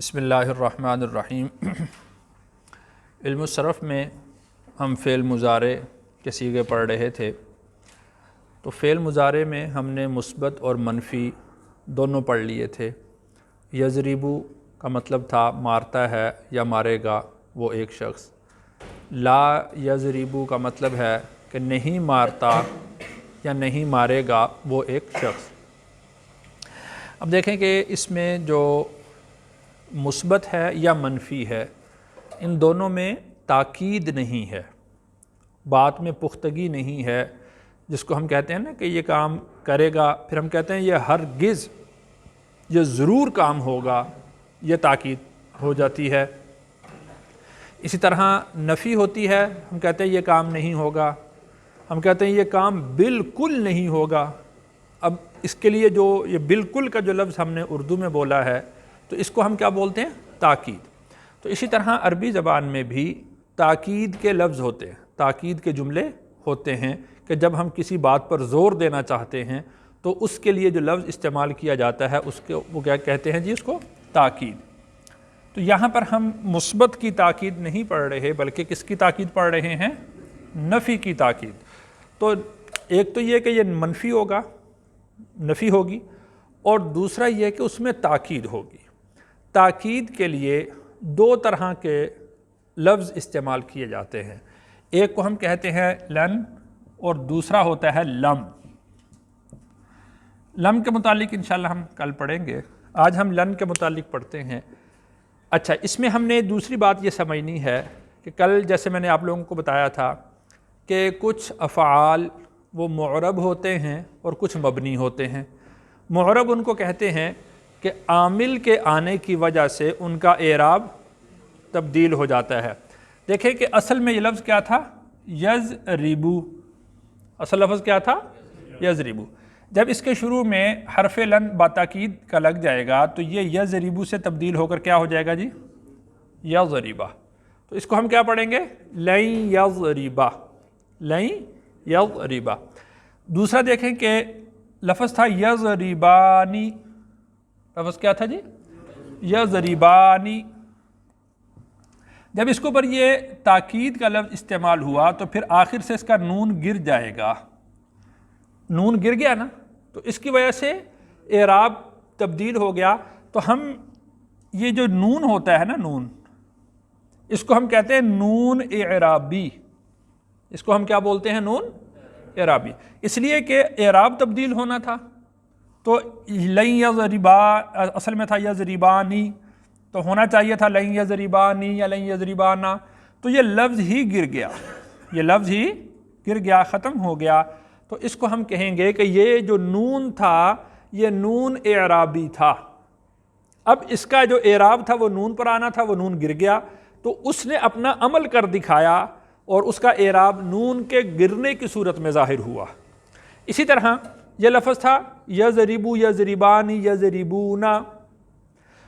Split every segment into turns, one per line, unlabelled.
بسم اللہ الرحمن الرحیم۔ علم الصرف میں ہم فعل مضارع کے صیغے پڑھ رہے تھے، تو فعل مضارع میں ہم نے مثبت اور منفی دونوں پڑھ لیے تھے۔ یضربو کا مطلب تھا مارتا ہے یا مارے گا وہ ایک شخص، لا یضربو کا مطلب ہے کہ نہیں مارتا یا نہیں مارے گا وہ ایک شخص۔ اب دیکھیں کہ اس میں جو مثبت ہے یا منفی ہے، ان دونوں میں تاکید نہیں ہے، بات میں پختگی نہیں ہے، جس کو ہم کہتے ہیں نا کہ یہ کام کرے گا، پھر ہم کہتے ہیں یہ ہرگز، یہ ضرور کام ہوگا، یہ تاکید ہو جاتی ہے۔ اسی طرح نفی ہوتی ہے، ہم کہتے ہیں یہ کام نہیں ہوگا، ہم کہتے ہیں یہ کام بالکل نہیں ہوگا۔ اب اس کے لیے جو یہ بالکل کا جو لفظ ہم نے اردو میں بولا ہے، تو اس کو ہم کیا بولتے ہیں؟ تاکید۔ تو اسی طرح عربی زبان میں بھی تاکید کے لفظ ہوتے ہیں، تاکید کے جملے ہوتے ہیں کہ جب ہم کسی بات پر زور دینا چاہتے ہیں تو اس کے لیے جو لفظ استعمال کیا جاتا ہے اس کے وہ کیا کہتے ہیں جی؟ اس کو تاکید۔ تو یہاں پر ہم مثبت کی تاکید نہیں پڑھ رہے، بلکہ کس کی تاکید پڑھ رہے ہیں؟ نفی کی تاکید۔ تو ایک تو یہ کہ یہ منفی ہوگا، نفی ہوگی، اور دوسرا یہ کہ اس میں تاکید ہوگی۔ تاکید کے لیے دو طرح کے لفظ استعمال کیے جاتے ہیں، ایک کو ہم کہتے ہیں لن اور دوسرا ہوتا ہے لم۔ لم کے متعلق انشاءاللہ ہم کل پڑھیں گے، آج ہم لن کے متعلق پڑھتے ہیں۔ اچھا، اس میں ہم نے دوسری بات یہ سمجھنی ہے کہ کل جیسے میں نے آپ لوگوں کو بتایا تھا کہ کچھ افعال وہ معرب ہوتے ہیں اور کچھ مبنی ہوتے ہیں۔ معرب ان کو کہتے ہیں کہ عامل کے آنے کی وجہ سے ان کا اعراب تبدیل ہو جاتا ہے۔ دیکھیں کہ اصل میں یہ لفظ کیا تھا؟ یضربو۔ اصل لفظ کیا تھا؟ یضربو۔ جب اس کے شروع میں حرف لن باتاکید کا لگ جائے گا تو یہ یضربو سے تبدیل ہو کر کیا ہو جائے گا جی؟ یضربا۔ تو اس کو ہم کیا پڑھیں گے؟ لن یضربا، لن یضربا۔ دوسرا دیکھیں کہ لفظ تھا یضربانی، لفظ کیا تھا جی؟ یضربانی۔ جب اس کے اوپر یہ تاکید کا لفظ استعمال ہوا تو پھر آخر سے اس کا نون گر جائے گا، نون گر گیا نا، تو اس کی وجہ سے اعراب تبدیل ہو گیا۔ تو ہم یہ جو نون ہوتا ہے نا، نون، اس کو ہم کہتے ہیں نون اعرابی۔ اس کو ہم کیا بولتے ہیں؟ نون اعرابی، اس لیے کہ اعراب تبدیل ہونا تھا۔ تو لن یضربا اصل میں تھا یضربانی، تو ہونا چاہیے تھا لن یضربانی یا لن یضربانا، تو یہ لفظ ہی گر گیا، یہ لفظ ہی گر گیا، ختم ہو گیا۔ تو اس کو ہم کہیں گے کہ یہ جو نون تھا یہ نون اعرابی تھا۔ اب اس کا جو اعراب تھا وہ نون پر آنا تھا، وہ نون گر گیا، تو اس نے اپنا عمل کر دکھایا اور اس کا اعراب نون کے گرنے کی صورت میں ظاہر ہوا۔ اسی طرح یہ لفظ تھا یضربو، یضربانی، یضربونا،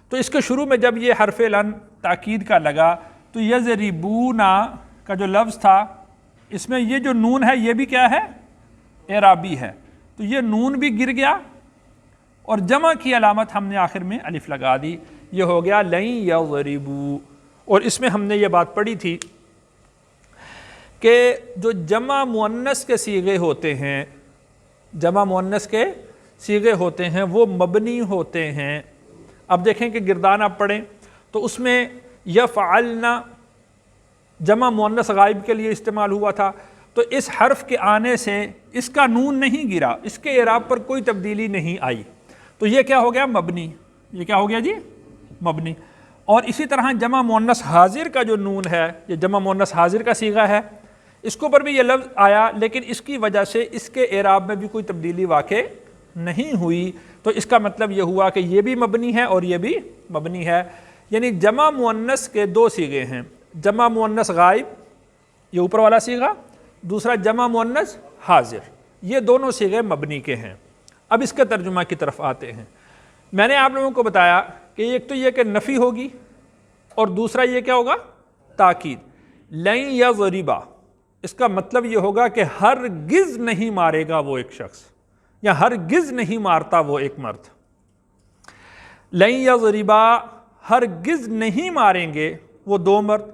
تو اس کے شروع میں جب یہ حرف لن تاکید کا لگا تو یضربونا کا جو لفظ تھا اس میں یہ جو نون ہے یہ بھی کیا ہے؟ اعرابی ہے، تو یہ نون بھی گر گیا اور جمع کی علامت ہم نے آخر میں الف لگا دی، یہ ہو گیا لن یضربو۔ اور اس میں ہم نے یہ بات پڑھی تھی کہ جو جمع مؤنث کے صیغے ہوتے ہیں، جمع مؤنث کے صیغے ہوتے ہیں وہ مبنی ہوتے ہیں۔ اب دیکھیں کہ گردان آپ پڑھیں تو اس میں یفعلنا جمع مؤنث غائب کے لیے استعمال ہوا تھا، تو اس حرف کے آنے سے اس کا نون نہیں گرا، اس کے اعراب پر کوئی تبدیلی نہیں آئی، تو یہ کیا ہو گیا؟ مبنی۔ یہ کیا ہو گیا جی؟ مبنی۔ اور اسی طرح جمع مؤنث حاضر کا جو نون ہے، یہ جمع مؤنث حاضر کا صیغہ ہے، اس کے اوپر بھی یہ لفظ آیا لیکن اس کی وجہ سے اس کے اعراب میں بھی کوئی تبدیلی واقع نہیں ہوئی، تو اس کا مطلب یہ ہوا کہ یہ بھی مبنی ہے اور یہ بھی مبنی ہے۔ یعنی جمع مؤنث کے دو صیغے ہیں، جمع مؤنث غائب یہ اوپر والا صیغہ، دوسرا جمع مؤنث حاضر، یہ دونوں صیغے مبنی کے ہیں۔ اب اس کے ترجمہ کی طرف آتے ہیں۔ میں نے آپ لوگوں کو بتایا کہ ایک تو یہ کہ نفی ہوگی اور دوسرا یہ کیا ہوگا؟ تاکید۔ لن یضربا، اس کا مطلب یہ ہوگا کہ ہرگز نہیں مارے گا وہ ایک شخص، یا ہرگز نہیں مارتا وہ ایک مرد۔ لن یضربا ہرگز نہیں ماریں گے وہ دو مرد،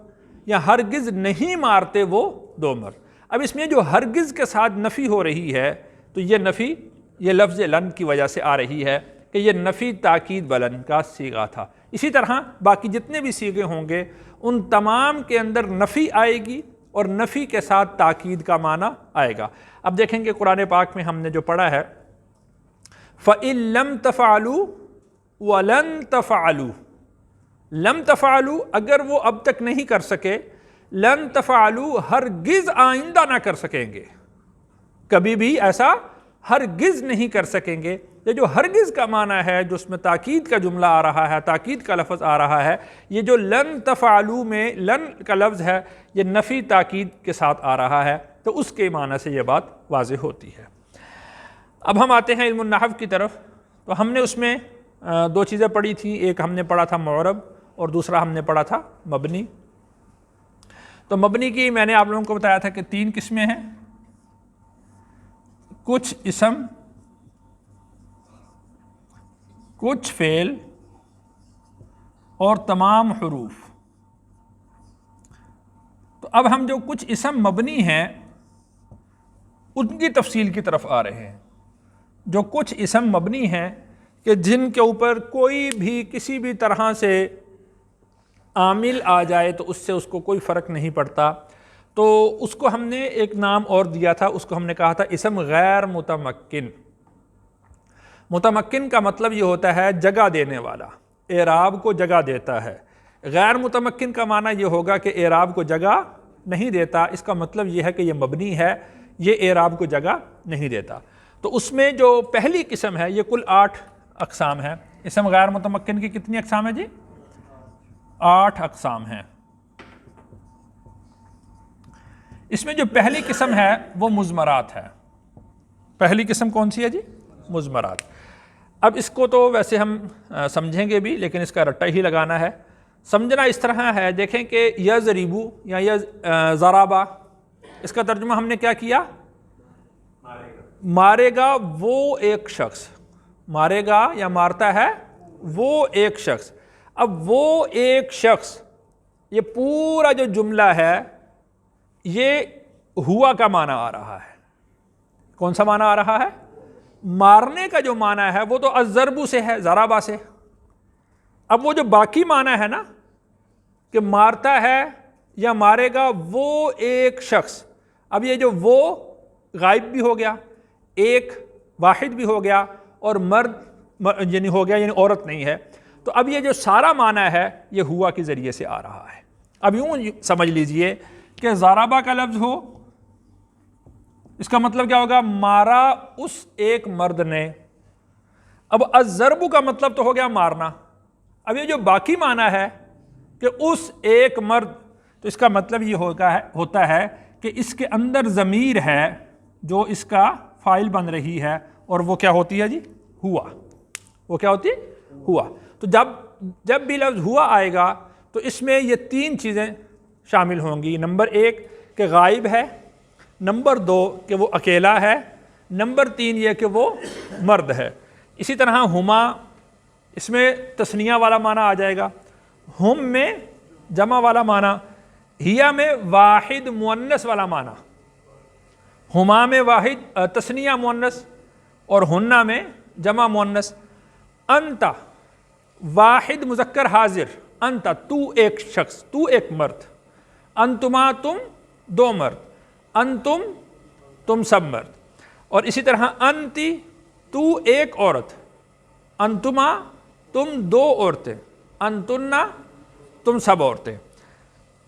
یا ہرگز نہیں مارتے وہ دو مرد۔ اب اس میں جو ہرگز کے ساتھ نفی ہو رہی ہے تو یہ نفی یہ لفظ لن کی وجہ سے آ رہی ہے کہ یہ نفی تاکید بلن کا صیغہ تھا۔ اسی طرح باقی جتنے بھی صیغے ہوں گے ان تمام کے اندر نفی آئے گی اور نفی کے ساتھ تاکید کا معنی آئے گا۔ اب دیکھیں کہ قرآن پاک میں ہم نے جو پڑھا ہے فَإِن لَمْ تَفْعَلُوا وَلَن تَفْعَلُوا، لم تفعلوا اگر وہ اب تک نہیں کر سکے، لن تفعلوا ہرگز آئندہ نہ کر سکیں گے، کبھی بھی ایسا ہرگز نہیں کر سکیں گے۔ یہ جو ہرگز کا معنی ہے جو اس میں تاکید کا جملہ آ رہا ہے، تاکید کا لفظ آ رہا ہے، یہ جو لن تفعلوا میں لن کا لفظ ہے یہ نفی تاکید کے ساتھ آ رہا ہے، تو اس کے معنی سے یہ بات واضح ہوتی ہے۔ اب ہم آتے ہیں علم النحو کی طرف۔ تو ہم نے اس میں دو چیزیں پڑھی تھیں، ایک ہم نے پڑھا تھا معرب اور دوسرا ہم نے پڑھا تھا مبنی۔ تو مبنی کی میں نے آپ لوگوں کو بتایا تھا کہ تین قسمیں ہیں، کچھ اسم، کچھ فعل اور تمام حروف۔ تو اب ہم جو کچھ اسم مبنی ہیں ان کی تفصیل کی طرف آ رہے ہیں۔ جو کچھ اسم مبنی ہیں کہ جن کے اوپر کوئی بھی کسی بھی طرح سے عامل آ جائے تو اس سے اس کو کوئی فرق نہیں پڑتا، تو اس کو ہم نے ایک نام اور دیا تھا، اس کو ہم نے کہا تھا اسم غیر متمکن۔ متمکن کا مطلب یہ ہوتا ہے جگہ دینے والا، اعراب کو جگہ دیتا ہے۔ غیر متمکن کا معنی یہ ہوگا کہ اعراب کو جگہ نہیں دیتا، اس کا مطلب یہ ہے کہ یہ مبنی ہے، یہ اعراب کو جگہ نہیں دیتا۔ تو اس میں جو پہلی قسم ہے یہ کل 8 اقسام ہیں۔ اسم غیر متمکن کی کتنی اقسام ہیں جی؟ 8 اقسام ہیں۔ اس میں جو پہلی قسم ہے وہ مضمرات ہے۔ پہلی قسم کون سی ہے جی؟ مضمرات۔ اب اس کو تو ویسے ہم سمجھیں گے بھی، لیکن اس کا رٹا ہی لگانا ہے۔ سمجھنا اس طرح ہے، دیکھیں کہ یضربو یا ضربا، اس کا ترجمہ ہم نے کیا کیا؟ مارے گا وہ ایک شخص، مارے گا یا مارتا ہے وہ ایک شخص۔ اب وہ ایک شخص، یہ پورا جو جملہ ہے یہ ہوا کا معنی آ رہا ہے۔ کون سا معنی آ رہا ہے؟ مارنے کا جو معنی ہے وہ تو الضرب سے ہے، ضربا سے۔ اب وہ جو باقی معنی ہے نا کہ مارتا ہے یا مارے گا وہ ایک شخص، اب یہ جو وہ غائب بھی ہو گیا، ایک واحد بھی ہو گیا، اور مرد یعنی ہو گیا، یعنی عورت نہیں ہے۔ تو اب یہ جو سارا معنی ہے یہ ہوا کے ذریعے سے آ رہا ہے۔ اب یوں سمجھ لیجئے کہ ضربا کا لفظ ہو، اس کا مطلب کیا ہوگا؟ مارا اس ایک مرد نے۔ اب الضرب کا مطلب تو ہو گیا مارنا۔ اب یہ جو باقی معنی ہے کہ اس ایک مرد، تو اس کا مطلب یہ ہوتا ہے کہ اس کے اندر ضمیر ہے جو اس کا فاعل بن رہی ہے، اور وہ کیا ہوتی ہے جی؟ ہوا۔ وہ کیا ہوتی ہے؟ ہوا۔ تو جب بھی لفظ ہوا آئے گا تو اس میں یہ 3 چیزیں شامل ہوں گی۔ نمبر 1 کہ غائب ہے، نمبر 2 کہ وہ اکیلا ہے، نمبر 3 یہ کہ وہ مرد ہے۔ اسی طرح ہما، اس میں تثنیہ والا معنی آ جائے گا، ہم میں جمع والا معنی، ہیا میں واحد مؤنث والا معنی، ہما میں واحد تثنیہ مؤنث اور ہنہ میں جمع مؤنث، انت واحد مذکر حاضر، انت تو ایک شخص، تو ایک مرد، انتما تم 2 مرد، انتم تم سب مرد، اور اسی طرح انتی تو ایک عورت، انتما تم 2 عورتیں، انتنا تم سب عورتیں۔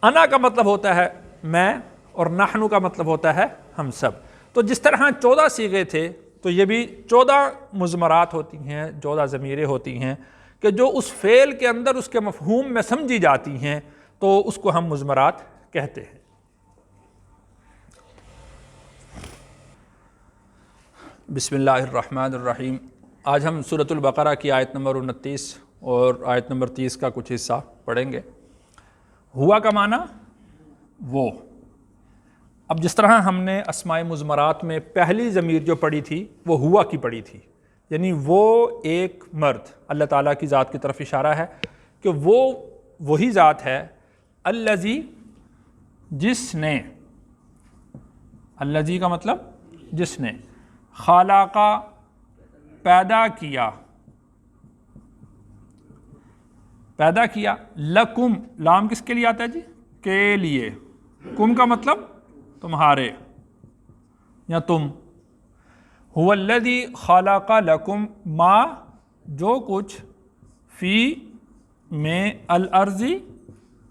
انا کا مطلب ہوتا ہے میں، اور نحنو کا مطلب ہوتا ہے ہم سب۔ تو جس طرح 14 صیغے تھے تو یہ بھی 14 مضمرات ہوتی ہیں، 14 ضمیریں ہوتی ہیں کہ جو اس فعل کے اندر اس کے مفہوم میں سمجھی جاتی ہیں، تو اس کو ہم مضمرات کہتے ہیں۔ بسم اللہ الرحمن الرحیم۔ آج ہم سورۃ البقرہ کی آیت نمبر 29 اور آیت نمبر 30 کا کچھ حصہ پڑھیں گے۔ ہوا کا معنی وہ۔ اب جس طرح ہم نے اسماء مضمرات میں پہلی ضمیر جو پڑھی تھی وہ ہوا کی پڑھی تھی، یعنی وہ ایک مرد، اللہ تعالیٰ کی ذات کی طرف اشارہ ہے کہ وہ وہی ذات ہے الذی جس نے، الذی کا مطلب جس نے، خالقہ پیدا کیا، پیدا کیا، لکم لام کس کے لیے آتا ہے جی؟ کے لیے، کم کا مطلب تمہارے یا تم، هو الذی خلق لکم ما جو کچھ، فی میں، الارض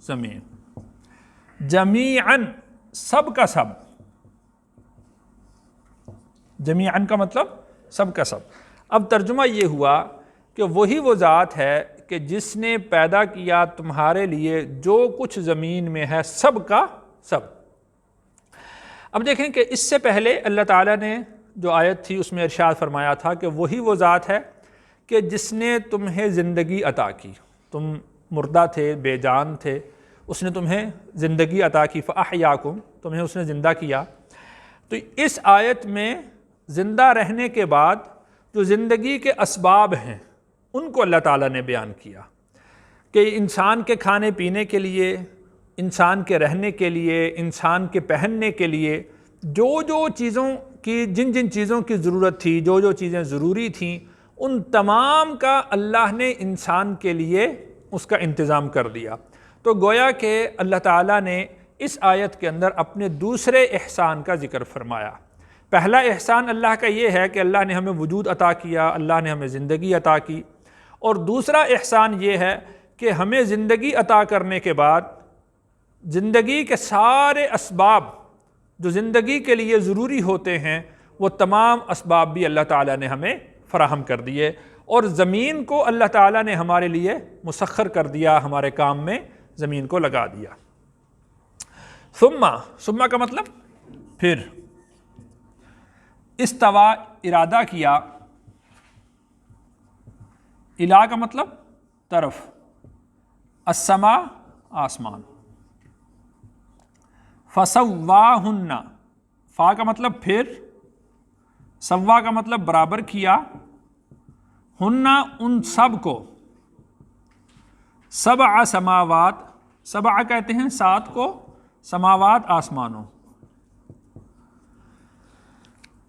زمین، جمیعاً سب کا سب، جمیعاً کا مطلب سب کا سب۔ اب ترجمہ یہ ہوا کہ وہی وہ ذات ہے کہ جس نے پیدا کیا تمہارے لیے جو کچھ زمین میں ہے سب کا سب۔ اب دیکھیں کہ اس سے پہلے اللہ تعالیٰ نے جو آیت تھی اس میں ارشاد فرمایا تھا کہ وہی وہ ذات ہے کہ جس نے تمہیں زندگی عطا کی، تم مردہ تھے، بے جان تھے، اس نے تمہیں زندگی عطا کی، فَأَحْيَاكُمْ تمہیں اس نے زندہ کیا۔ تو اس آیت میں زندہ رہنے کے بعد جو زندگی کے اسباب ہیں ان کو اللہ تعالیٰ نے بیان کیا کہ انسان کے کھانے پینے کے لیے، انسان کے رہنے کے لیے، انسان کے پہننے کے لیے جو جو چیزوں کی، جن جن چیزوں کی ضرورت تھی، جو جو چیزیں ضروری تھیں، ان تمام کا اللہ نے انسان کے لیے اس کا انتظام کر دیا۔ تو گویا کہ اللہ تعالیٰ نے اس آیت کے اندر اپنے دوسرے احسان کا ذکر فرمایا۔ پہلا احسان اللہ کا یہ ہے کہ اللہ نے ہمیں وجود عطا کیا، اللہ نے ہمیں زندگی عطا کی، اور دوسرا احسان یہ ہے کہ ہمیں زندگی عطا کرنے کے بعد زندگی کے سارے اسباب جو زندگی کے لیے ضروری ہوتے ہیں وہ تمام اسباب بھی اللہ تعالیٰ نے ہمیں فراہم کر دیے، اور زمین کو اللہ تعالیٰ نے ہمارے لیے مسخر کر دیا، ہمارے کام میں زمین کو لگا دیا۔ ثم کا مطلب پھر، استوا ارادہ کیا، الہ کا مطلب طرف، السما آسمان، فسواہن فا کا مطلب پھر، سوا کا مطلب برابر کیا، ہن ان سب کو، سبع سماوات، سبع کہتے ہیں 7 کو، سماوات آسمانوں۔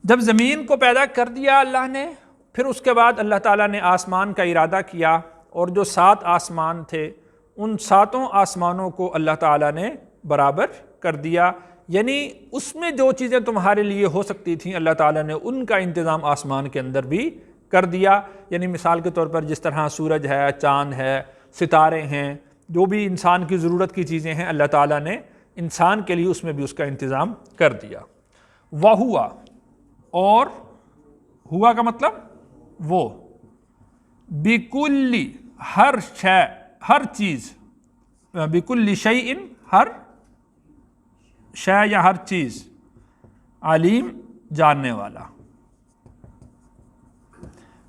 جب زمین کو پیدا کر دیا اللہ نے، پھر اس کے بعد اللہ تعالیٰ نے آسمان کا ارادہ کیا، اور جو 7 آسمان تھے ان 7 آسمانوں کو اللہ تعالیٰ نے برابر کر دیا، یعنی اس میں جو چیزیں تمہارے لیے ہو سکتی تھیں اللہ تعالیٰ نے ان کا انتظام آسمان کے اندر بھی کر دیا۔ یعنی مثال کے طور پر جس طرح سورج ہے، چاند ہے، ستارے ہیں، جو بھی انسان کی ضرورت کی چیزیں ہیں اللہ تعالیٰ نے انسان کے لیے اس میں بھی اس کا انتظام کر دیا۔ وَهُوَ اور ہوا کا مطلب وہ، بِكُلِّ ہر شے، ہر چیز، بِكُلِّ شَيْءٍ ہر شے یا ہر چیز، علیم جاننے والا۔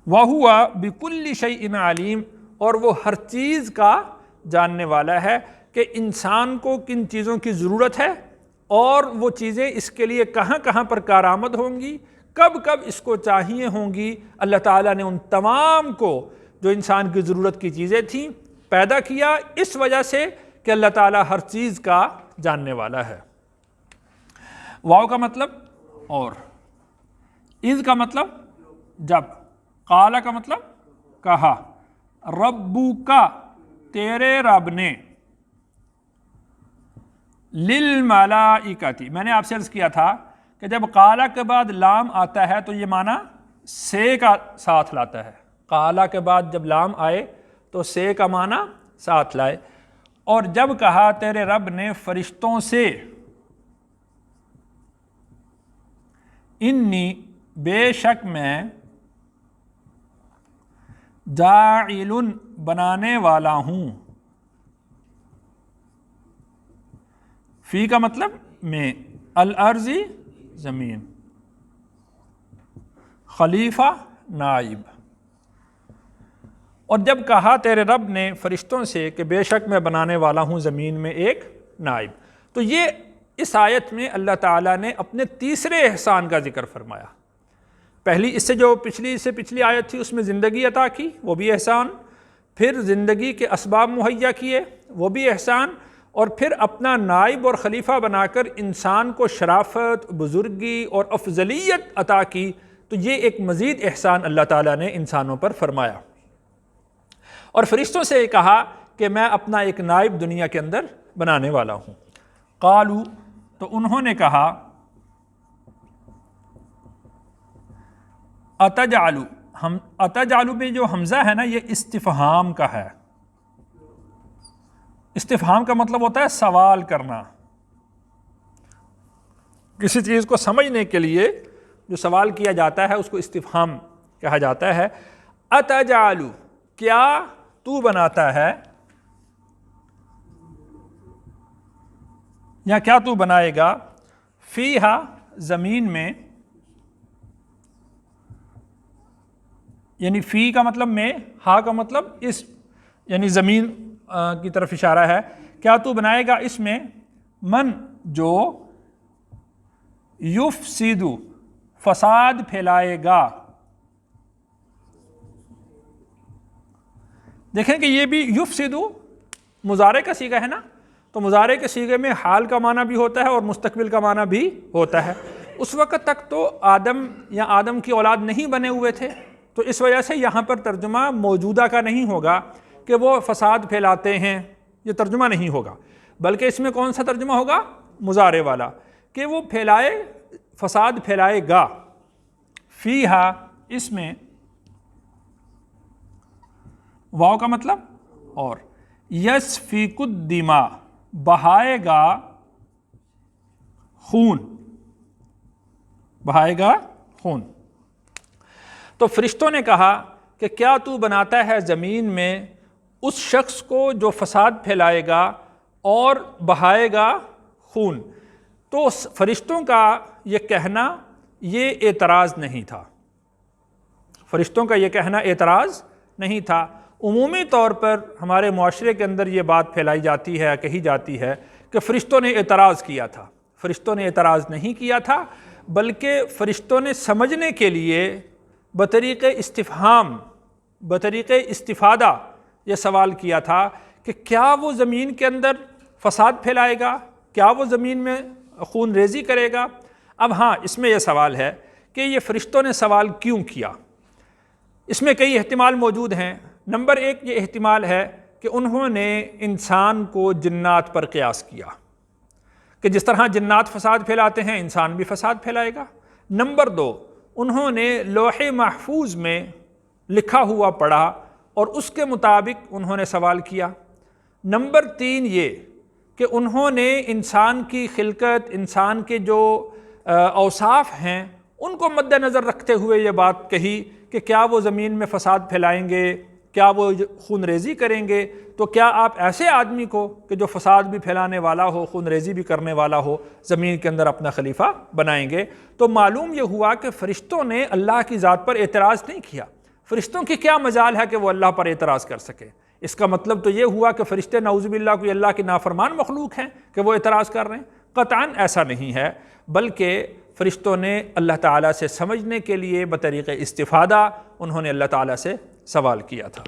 وَهُوَ بِكُلِّ شَيْءٍ علیم اور وہ ہر چیز کا جاننے والا ہے کہ انسان کو کن چیزوں کی ضرورت ہے، اور وہ چیزیں اس کے لیے کہاں کہاں پر کارآمد ہوں گی، کب کب اس کو چاہیے ہوں گی۔ اللہ تعالیٰ نے ان تمام کو جو انسان کی ضرورت کی چیزیں تھیں پیدا کیا، اس وجہ سے کہ اللہ تعالیٰ ہر چیز کا جاننے والا ہے۔ واو کا مطلب اور، اذ کا مطلب جب، قال کا مطلب کہا، ربک تیرے رب نے، للملائکۃ میں نے آپ سے عرض کیا تھا کہ جب قالا کے بعد لام آتا ہے تو یہ معنی سے کا ساتھ لاتا ہے۔ قالا کے بعد جب لام آئے تو سے کا معنی ساتھ لائے، اور جب کہا تیرے رب نے فرشتوں سے، انی بے شک میں، جاعل بنانے والا ہوں، فی کا مطلب میں، الارض زمین، خلیفہ نائب۔ اور جب کہا تیرے رب نے فرشتوں سے کہ بے شک میں بنانے والا ہوں زمین میں ایک نائب، تو یہ اس آیت میں اللہ تعالیٰ نے اپنے تیسرے احسان کا ذکر فرمایا۔ پہلی اس سے جو پچھلی آیت تھی اس میں زندگی عطا کی، وہ بھی احسان، پھر زندگی کے اسباب مہیا کیے وہ بھی احسان، اور پھر اپنا نائب اور خلیفہ بنا کر انسان کو شرافت، بزرگی اور افضلیت عطا کی، تو یہ ایک مزید احسان اللہ تعالیٰ نے انسانوں پر فرمایا۔ اور فرشتوں سے کہا کہ میں اپنا ایک نائب دنیا کے اندر بنانے والا ہوں۔ قالو، تو انہوں نے کہا، اتجعلو، اتجعلو میں جو حمزہ ہے نا یہ استفہام کا ہے۔ استفہام کا مطلب ہوتا ہے سوال کرنا، کسی چیز کو سمجھنے کے لیے جو سوال کیا جاتا ہے اس کو استفہام کہا جاتا ہے۔ اتجعلو، کیا تو بناتا ہے، یا کیا تو بنائے گا، فیہا، زمین میں، یعنی فی کا مطلب میں، ہا کا مطلب اس، یعنی زمین کی طرف اشارہ ہے، کیا تو بنائے گا اس میں، من، جو یفسد، فساد پھیلائے گا۔ دیکھیں کہ یہ بھی یفسد مضارع کا صیغہ ہے نا، تو مضارع کے صیغے میں حال کا معنی بھی ہوتا ہے اور مستقبل کا معنی بھی ہوتا ہے۔ اس وقت تک تو آدم یا آدم کی اولاد نہیں بنے ہوئے تھے، تو اس وجہ سے یہاں پر ترجمہ موجودہ کا نہیں ہوگا کہ وہ فساد پھیلاتے ہیں، یہ ترجمہ نہیں ہوگا، بلکہ اس میں کون سا ترجمہ ہوگا، مضارع والا، کہ وہ پھیلائے، فساد پھیلائے گا۔ فیہا، اس میں، واو کا مطلب اور، یسفک الدماء، بہائے گا خون، بہائے گا خون۔ تو فرشتوں نے کہا کہ کیا تو بناتا ہے زمین میں اس شخص کو جو فساد پھیلائے گا اور بہائے گا خون۔ تو فرشتوں کا یہ کہنا یہ اعتراض نہیں تھا، فرشتوں کا یہ کہنا اعتراض نہیں تھا۔ عمومی طور پر ہمارے معاشرے کے اندر یہ بات پھیلائی جاتی ہے، کہی جاتی ہے کہ فرشتوں نے اعتراض کیا تھا۔ فرشتوں نے اعتراض نہیں کیا تھا، بلکہ فرشتوں نے سمجھنے کے لیے بطریق استفہام، بطریق استفادہ یہ سوال کیا تھا کہ کیا وہ زمین کے اندر فساد پھیلائے گا، کیا وہ زمین میں خون ریزی کرے گا۔ اب ہاں، اس میں یہ سوال ہے کہ یہ فرشتوں نے سوال کیوں کیا۔ اس میں کئی احتمال موجود ہیں۔ نمبر ایک یہ احتمال ہے کہ انہوں نے انسان کو جنات پر قیاس کیا کہ جس طرح جنات فساد پھیلاتے ہیں انسان بھی فساد پھیلائے گا۔ نمبر دو، انہوں نے لوح محفوظ میں لکھا ہوا پڑھا اور اس کے مطابق انہوں نے سوال کیا۔ نمبر تین یہ کہ انہوں نے انسان کی خلقت، انسان کے جو اوصاف ہیں ان کو مد نظر رکھتے ہوئے یہ بات کہی کہ کیا وہ زمین میں فساد پھیلائیں گے، کیا وہ خون ریزی کریں گے، تو کیا آپ ایسے آدمی کو کہ جو فساد بھی پھیلانے والا ہو، خون ریزی بھی کرنے والا ہو، زمین کے اندر اپنا خلیفہ بنائیں گے؟ تو معلوم یہ ہوا کہ فرشتوں نے اللہ کی ذات پر اعتراض نہیں کیا۔ فرشتوں کی کیا مجال ہے کہ وہ اللہ پر اعتراض کر سکے؟ اس کا مطلب تو یہ ہوا کہ فرشتے نعوذ باللہ کوئی اللہ کی نافرمان مخلوق ہیں کہ وہ اعتراض کر رہے ہیں؟ قطعاً ایسا نہیں ہے، بلکہ فرشتوں نے اللہ تعالیٰ سے سمجھنے کے لیے بطریق استفادہ انہوں نے اللہ تعالیٰ سے سوال کیا تھا۔